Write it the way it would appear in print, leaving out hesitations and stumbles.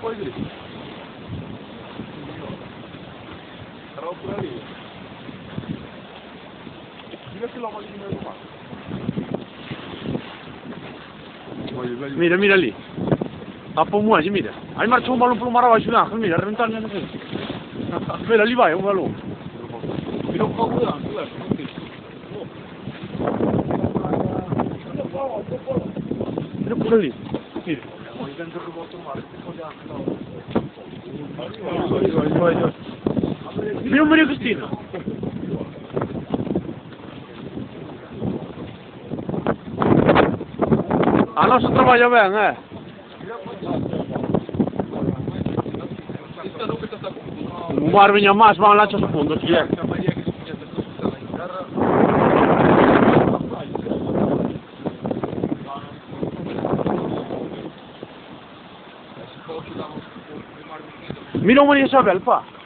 poi lì. Sarà pure lì. Mira che l'uomo di meno. Mira, mira lì. Tappo muoci, mira. Hai marciato un ballo plumaro vai sull'acqua, mira, reventare nella festa. Vedi, lì vai, un ballo. Mi non fa pure anche, guarda, non ti. Mira pure lì. Mira. Mira Maria Cristina. La nostra lavora bene, Un guarda mais, ma lancia su fondo, chi è? Mira Maria Isabel, pa.